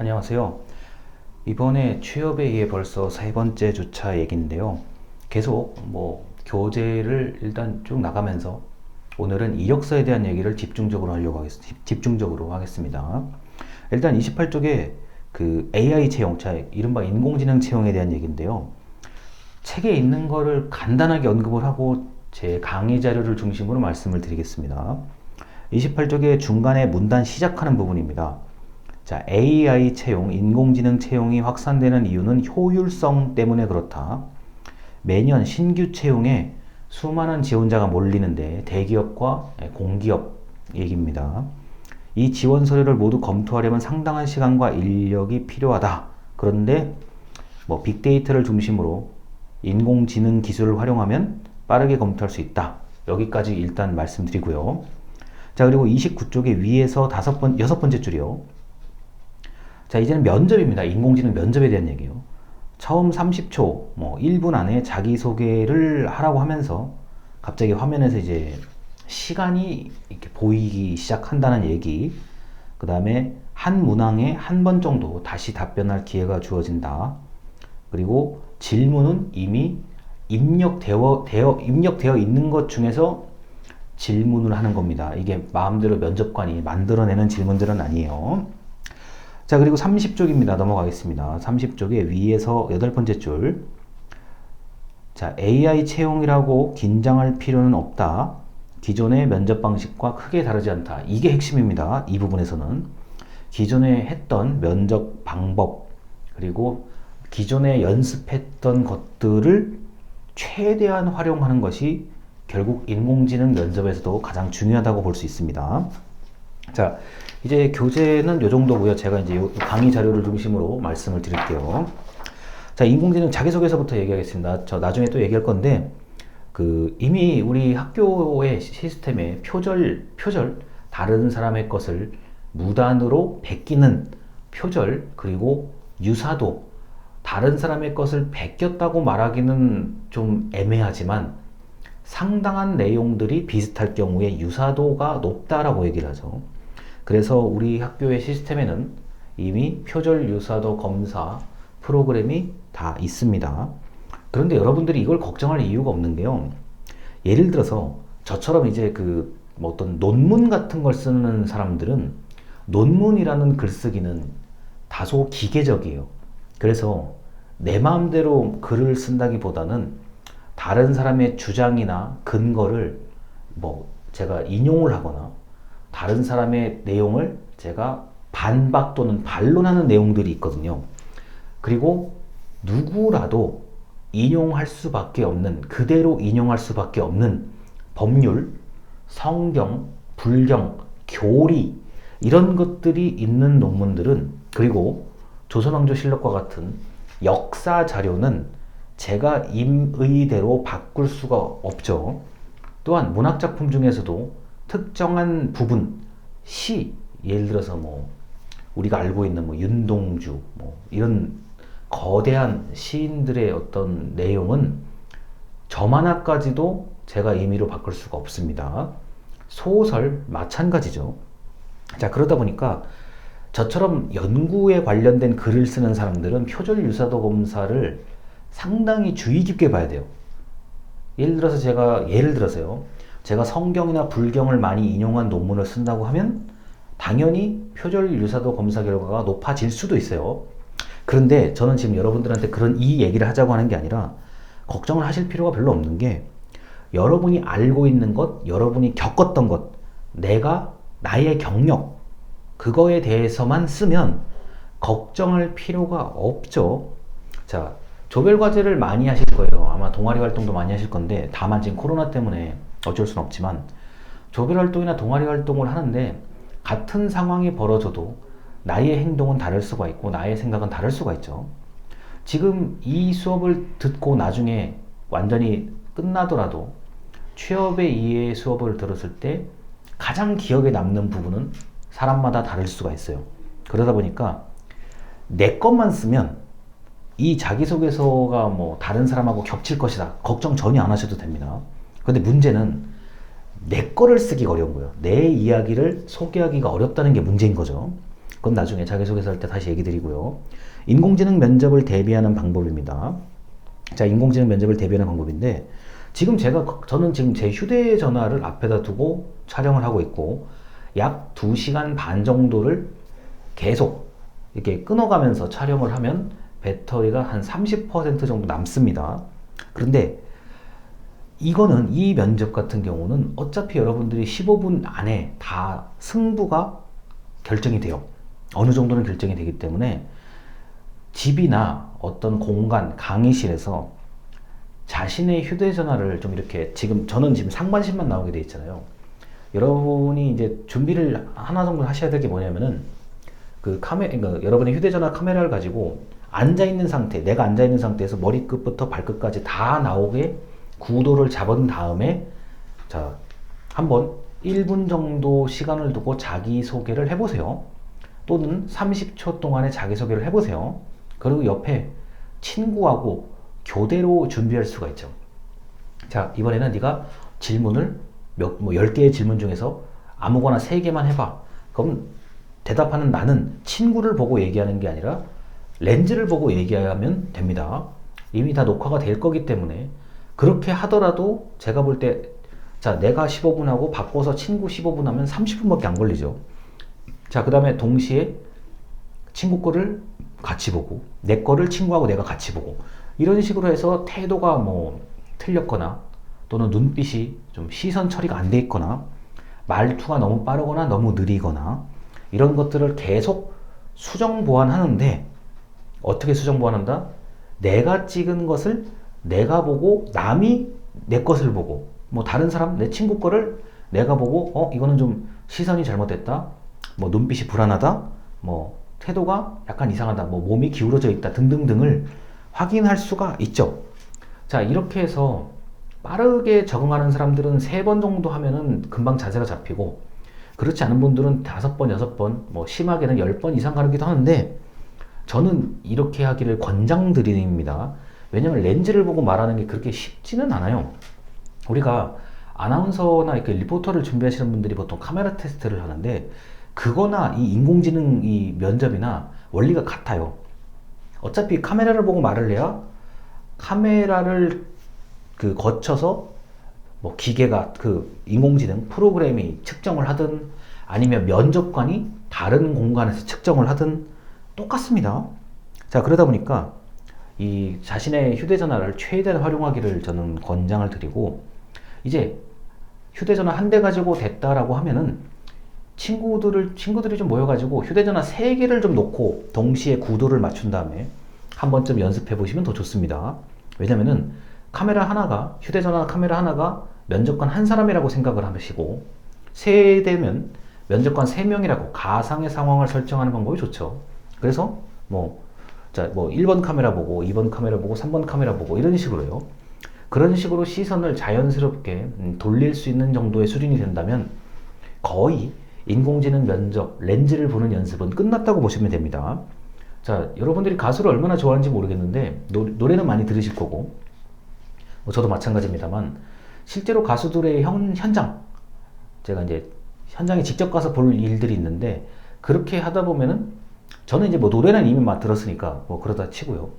안녕하세요. 이번에 취업에 의해 벌써 세 번째 주차 얘기인데요. 계속 교재를 일단 쭉 나가면서 오늘은 이력서에 대한 얘기를 집중적으로 하겠습니다. 일단 28쪽에 그 AI 채용, 이른바 인공지능 채용에 대한 얘기인데요. 책에 있는 거를 간단하게 언급을 하고 제 강의 자료를 중심으로 말씀을 드리겠습니다. 28쪽의 중간에 문단 시작하는 부분입니다. 자, AI 채용, 인공지능 채용이 확산되는 이유는 효율성 때문에 그렇다. 매년 신규 채용에 수많은 지원자가 몰리는데 대기업과 공기업 얘기입니다. 이 지원 서류를 모두 검토하려면 상당한 시간과 인력이 필요하다. 그런데 빅데이터를 중심으로 인공지능 기술을 활용하면 빠르게 검토할 수 있다. 여기까지 일단 말씀드리고요. 자, 그리고 29쪽의 위에서 여섯 번째 줄이요. 자, 이제는 면접입니다. 인공지능 면접에 대한 얘기예요. 처음 30초, 1분 안에 자기소개를 하라고 하면서 갑자기 화면에서 이제 시간이 이렇게 보이기 시작한다는 얘기. 그 다음에 한 문항에 한 번 정도 다시 답변할 기회가 주어진다. 그리고 질문은 이미 입력되어 있는 것 중에서 질문을 하는 겁니다. 이게 마음대로 면접관이 만들어내는 질문들은 아니에요. 자, 그리고 30쪽입니다. 넘어가겠습니다. 30쪽에 위에서 여덟 번째 줄. 자, AI 채용이라고 긴장할 필요는 없다. 기존의 면접 방식과 크게 다르지 않다. 이게 핵심입니다. 이 부분에서는. 기존에 했던 면접 방법, 그리고 기존에 연습했던 것들을 최대한 활용하는 것이 결국 인공지능 면접에서도 가장 중요하다고 볼 수 있습니다. 자, 이제 교재는 요 정도고요. 제가 이제 강의 자료를 중심으로 말씀을 드릴게요. 자, 인공지능 자기소개서부터 얘기하겠습니다. 저 나중에 또 얘기할 건데, 이미 우리 학교의 시스템에 표절, 다른 사람의 것을 무단으로 베끼는 표절, 그리고 유사도, 다른 사람의 것을 베꼈다고 말하기는 좀 애매하지만 상당한 내용들이 비슷할 경우에 유사도가 높다라고 얘기를 하죠. 그래서 우리 학교의 시스템에는 이미 표절 유사도 검사 프로그램이 다 있습니다. 그런데 여러분들이 이걸 걱정할 이유가 없는 게요. 예를 들어서 저처럼 이제 어떤 논문 같은 걸 쓰는 사람들은 논문이라는 글쓰기는 다소 기계적이에요. 그래서 내 마음대로 글을 쓴다기보다는 다른 사람의 주장이나 근거를 제가 인용을 하거나 다른 사람의 내용을 제가 반박 또는 반론하는 내용들이 있거든요. 그리고 누구라도 인용할 수밖에 없는, 그대로 인용할 수밖에 없는 법률, 성경, 불경, 교리 이런 것들이 있는 논문들은, 그리고 조선왕조실록과 같은 역사 자료는 제가 임의대로 바꿀 수가 없죠. 또한 문학작품 중에서도 특정한 부분, 시, 예를 들어서 우리가 알고 있는 윤동주, 이런 거대한 시인들의 어떤 내용은 점 하나까지도 제가 임의로 바꿀 수가 없습니다. 소설 마찬가지죠. 자, 그러다 보니까 저처럼 연구에 관련된 글을 쓰는 사람들은 표절 유사도 검사를 상당히 주의 깊게 봐야 돼요. 예를 들어서요. 제가 성경이나 불경을 많이 인용한 논문을 쓴다고 하면 당연히 표절 유사도 검사 결과가 높아질 수도 있어요. 그런데 저는 지금 여러분들한테 이 얘기를 하자고 하는 게 아니라 걱정을 하실 필요가 별로 없는 게, 여러분이 알고 있는 것, 여러분이 겪었던 것, 나의 경력, 그거에 대해서만 쓰면 걱정할 필요가 없죠. 자, 조별과제를 많이 하실 거예요. 아마 동아리 활동도 많이 하실 건데, 다만 지금 코로나 때문에 어쩔 수는 없지만 조별활동이나 동아리 활동을 하는데 같은 상황이 벌어져도 나의 행동은 다를 수가 있고 나의 생각은 다를 수가 있죠. 지금 이 수업을 듣고 나중에 완전히 끝나더라도 취업에 의해 수업을 들었을 때 가장 기억에 남는 부분은 사람마다 다를 수가 있어요. 그러다 보니까 내 것만 쓰면 이 자기소개서가 다른 사람하고 겹칠 것이다, 걱정 전혀 안 하셔도 됩니다. 근데 문제는 내 거를 쓰기가 어려운 거예요. 내 이야기를 소개하기가 어렵다는 게 문제인 거죠. 그건 나중에 자기소개서 할 때 다시 얘기 드리고요. 인공지능 면접을 대비하는 방법입니다. 자, 인공지능 면접을 대비하는 방법인데, 저는 지금 제 휴대전화를 앞에다 두고 촬영을 하고 있고, 약 2시간 반 정도를 계속 이렇게 끊어가면서 촬영을 하면 배터리가 한 30% 정도 남습니다. 그런데 이 면접 같은 경우는 어차피 여러분들이 15분 안에 다 승부가 결정이 돼요. 어느 정도는 결정이 되기 때문에 집이나 어떤 공간, 강의실에서 자신의 휴대전화를 좀 이렇게 저는 지금 상반신만 나오게 돼 있잖아요. 여러분이 이제 준비를 하나 정도 하셔야 될 게 뭐냐면은 그러니까 여러분의 휴대전화 카메라를 가지고 내가 앉아있는 상태에서 머리끝부터 발끝까지 다 나오게 구도를 잡은 다음에 자, 한번 1분 정도 시간을 두고 자기소개를 해보세요. 또는 30초 동안의 자기소개를 해보세요. 그리고 옆에 친구하고 교대로 준비할 수가 있죠. 자, 이번에는 네가 질문을 10개의 질문 중에서 아무거나 3개만 해봐. 그럼 대답하는 나는 친구를 보고 얘기하는 게 아니라 렌즈를 보고 얘기하면 됩니다. 이미 다 녹화가 될 거기 때문에 그렇게 하더라도 제가 볼 때 자, 내가 15분 하고 바꿔서 친구 15분 하면 30분밖에 안 걸리죠. 자, 그 다음에 동시에 친구 거를 같이 보고 내 거를 친구하고 내가 같이 보고 이런 식으로 해서 태도가 뭐 틀렸거나 또는 눈빛이 좀 시선 처리가 안 돼 있거나 말투가 너무 빠르거나 너무 느리거나 이런 것들을 계속 수정 보완하는데 어떻게 수정 보완한다? 내가 찍은 것을 내가 보고 남이 내 것을 보고 뭐 다른 사람 내 친구 거를 내가 보고 이거는 좀 시선이 잘못됐다, 뭐 눈빛이 불안하다, 뭐 태도가 약간 이상하다, 뭐 몸이 기울어져 있다 등등등을 확인할 수가 있죠. 자, 이렇게 해서 빠르게 적응하는 사람들은 3번 정도 하면은 금방 자세가 잡히고 그렇지 않은 분들은 5번, 6번, 뭐 심하게는 10번 이상 가기도 하는데 저는 이렇게 하기를 권장드립니다. 왜냐면 렌즈를 보고 말하는 게 그렇게 쉽지는 않아요. 우리가 아나운서나 이렇게 리포터를 준비하시는 분들이 보통 카메라 테스트를 하는데 그거나 이 인공지능 이 면접이나 원리가 같아요. 어차피 카메라를 보고 말을 해야 카메라를 거쳐서 뭐 기계가 인공지능 프로그램이 측정을 하든 아니면 면접관이 다른 공간에서 측정을 하든 똑같습니다. 자, 그러다 보니까 이 자신의 휴대전화를 최대한 활용하기를 저는 권장을 드리고 이제 휴대전화 한 대 가지고 됐다라고 하면은 친구들이 좀 모여가지고 휴대전화 3개를 좀 놓고 동시에 구도를 맞춘 다음에 한 번쯤 연습해 보시면 더 좋습니다. 왜냐면은 휴대전화 카메라 하나가 면접관 한 사람이라고 생각을 하시고 3대면 면접관 3명이라고 가상의 상황을 설정하는 방법이 좋죠. 그래서 뭐 1번 카메라 보고 2번 카메라 보고 3번 카메라 보고 이런 식으로요. 그런 식으로 시선을 자연스럽게 돌릴 수 있는 정도의 수준이 된다면 거의 인공지능 면접 렌즈를 보는 연습은 끝났다고 보시면 됩니다. 자, 여러분들이 가수를 얼마나 좋아하는지 모르겠는데 노래는 많이 들으실 거고 뭐 저도 마찬가지입니다만 실제로 가수들의 현장 제가 이제 현장에 직접 가서 볼 일들이 있는데 그렇게 하다 보면은 저는 이제 뭐 노래는 이미 막 들었으니까 뭐 그러다 치고요.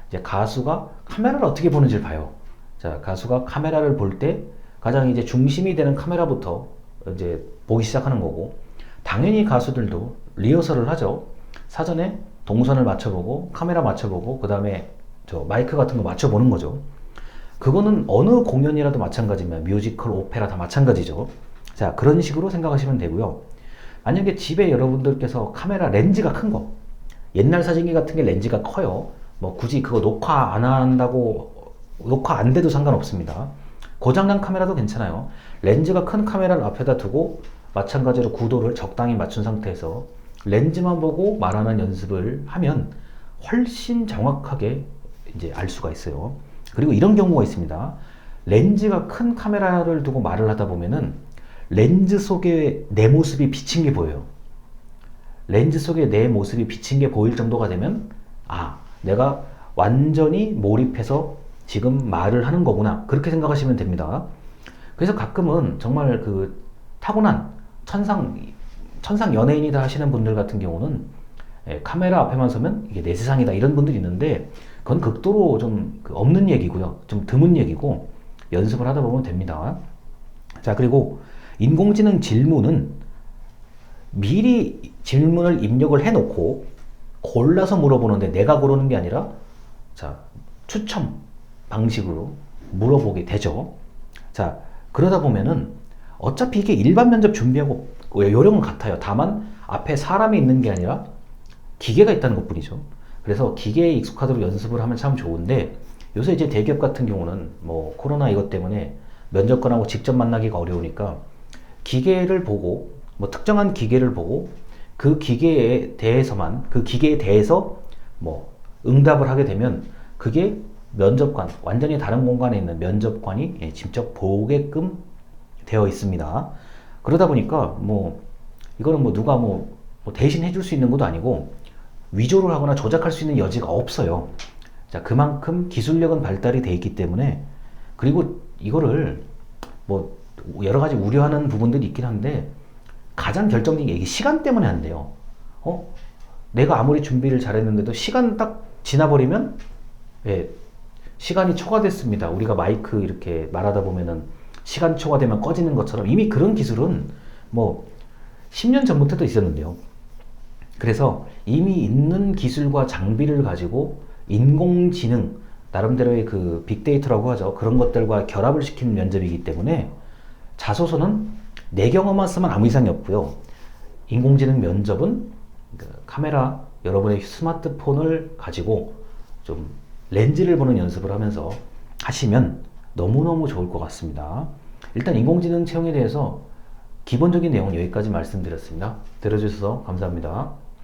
이제 가수가 카메라를 어떻게 보는지를 봐요. 자, 가수가 카메라를 볼 때 가장 이제 중심이 되는 카메라부터 이제 보기 시작하는 거고 당연히 가수들도 리허설을 하죠. 사전에 동선을 맞춰보고 카메라 맞춰보고 그 다음에 저 마이크 같은 거 맞춰보는 거죠. 그거는 어느 공연이라도 마찬가지면 뮤지컬, 오페라 다 마찬가지죠. 자, 그런 식으로 생각하시면 되고요. 만약에 집에 여러분들께서 카메라 렌즈가 큰 거, 옛날 사진기 같은 게 렌즈가 커요. 뭐 굳이 그거 녹화 안 돼도 상관없습니다. 고장난 카메라도 괜찮아요. 렌즈가 큰 카메라를 앞에다 두고 마찬가지로 구도를 적당히 맞춘 상태에서 렌즈만 보고 말하는 연습을 하면 훨씬 정확하게 이제 알 수가 있어요. 그리고 이런 경우가 있습니다. 렌즈가 큰 카메라를 두고 말을 하다 보면은 렌즈 속에 내 모습이 비친 게 보여요. 렌즈 속에 내 모습이 비친 게 보일 정도가 되면 내가 완전히 몰입해서 지금 말을 하는 거구나, 그렇게 생각하시면 됩니다. 그래서 가끔은 정말 타고난 천상 연예인이다 하시는 분들 같은 경우는 카메라 앞에만 서면 이게 내 세상이다 이런 분들이 있는데 그건 극도로 좀 없는 얘기고요. 좀 드문 얘기고 연습을 하다 보면 됩니다. 자, 그리고 인공지능 질문은 미리 질문을 입력을 해놓고 골라서 물어보는데 내가 고르는 게 아니라 자, 추첨 방식으로 물어보게 되죠. 자, 그러다 보면은 어차피 이게 일반 면접 준비하고 요령은 같아요. 다만 앞에 사람이 있는 게 아니라 기계가 있다는 것 뿐이죠. 그래서 기계에 익숙하도록 연습을 하면 참 좋은데 요새 이제 대기업 같은 경우는 뭐 코로나 이것 때문에 면접관하고 직접 만나기가 어려우니까 기계를 보고 뭐 특정한 기계를 보고 그 기계에 대해서 뭐 응답을 하게 되면 그게 면접관, 완전히 다른 공간에 있는 면접관이 직접 보게끔 되어 있습니다. 그러다 보니까 뭐 이거는 뭐 누가 뭐 대신 해줄 수 있는 것도 아니고 위조를 하거나 조작할 수 있는 여지가 없어요. 자, 그만큼 기술력은 발달이 돼 있기 때문에 그리고 이거를 뭐 여러 가지 우려하는 부분들이 있긴 한데 가장 결정적인 게 이게 시간 때문에 안 돼요. 내가 아무리 준비를 잘했는데도 시간 딱 지나버리면 시간이 초과됐습니다. 우리가 마이크 이렇게 말하다 보면은 시간 초과되면 꺼지는 것처럼 이미 그런 기술은 뭐 10년 전부터도 있었는데요. 그래서 이미 있는 기술과 장비를 가지고 인공지능, 나름대로의 그 빅데이터라고 하죠. 그런 것들과 결합을 시키는 면접이기 때문에 자소서는 내 경험만 쓰면 아무 이상이 없고요. 인공지능 면접은 그 카메라, 여러분의 스마트폰을 가지고 좀 렌즈를 보는 연습을 하면서 하시면 너무너무 좋을 것 같습니다. 일단 인공지능 채용에 대해서 기본적인 내용은 여기까지 말씀드렸습니다. 들어주셔서 감사합니다.